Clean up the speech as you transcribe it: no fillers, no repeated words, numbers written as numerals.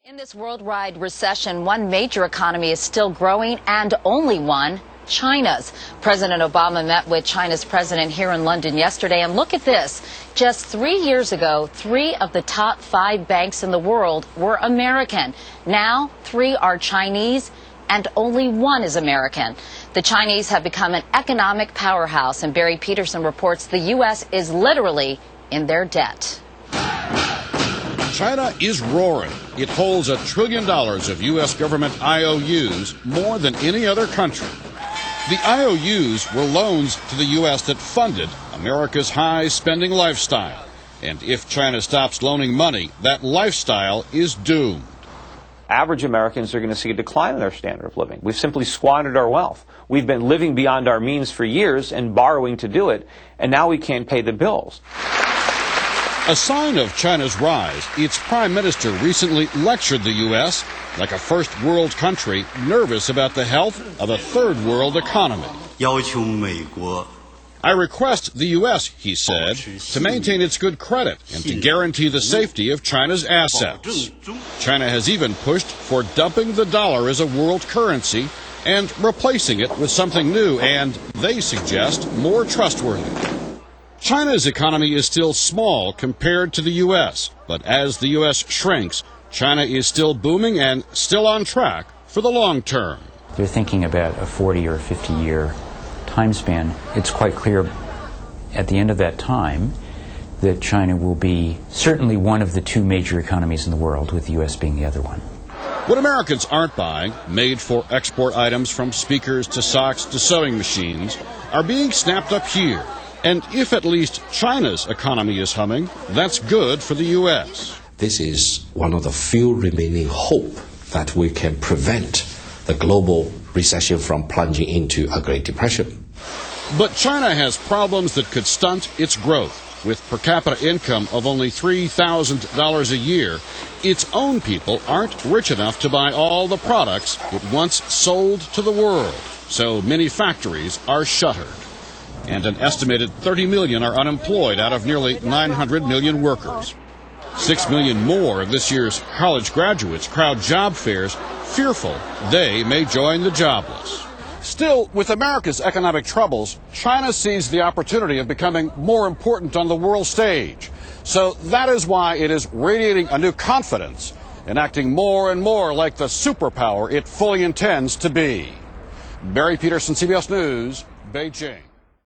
In this worldwide recession, one major economy is still growing, and only one, China's. President Obama met with China's president here in London yesterday, and look at this. Just 3 years ago, 3 of the top 5 banks in the world were American. Now, 3 are Chinese, and only 1 is American. The Chinese have become an economic powerhouse, and Barry Peterson reports the U.S. is literally in their debt. China is roaring. It holds $1 trillion of U.S. government IOUs, more than any other country. The IOUs were loans to the U.S. that funded America's high-spending lifestyle. And if China stops loaning money, that lifestyle is doomed. Average Americans are going to see a decline in their standard of living. We've simply squandered our wealth. We've been living beyond our means for years and borrowing to do it, and now we can't pay the bills. A sign of China's rise, its prime minister recently lectured the U.S. like a first-world country nervous about the health of a third-world economy. I request the U.S., he said, to maintain its good credit and to guarantee the safety of China's assets. China has even pushed for dumping the dollar as a world currency and replacing it with something new and, they suggest, more trustworthy. China's economy is still small compared to the U.S., but as the U.S. shrinks, China is still booming and still on track for the long term. They're thinking about a 40 or 50-year time span. It's quite clear at the end of that time that China will be certainly one of the 2 major economies in the world, with the U.S. being the other one. What Americans aren't buying, made-for-export items from speakers to socks to sewing machines, are being snapped up here. And if at least China's economy is humming, that's good for the U.S. This is one of the few remaining hope that we can prevent the global recession from plunging into a Great Depression. But China has problems that could stunt its growth. With per capita income of only $3,000 a year, its own people aren't rich enough to buy all the products it once sold to the world. So many factories are shuttered. And an estimated 30 million are unemployed out of nearly 900 million workers. 6 million more of this year's college graduates crowd job fairs, fearful they may join the jobless. Still, with America's economic troubles, China sees the opportunity of becoming more important on the world stage. So that is why it is radiating a new confidence and acting more and more like the superpower it fully intends to be. Barry Peterson, CBS News, Beijing.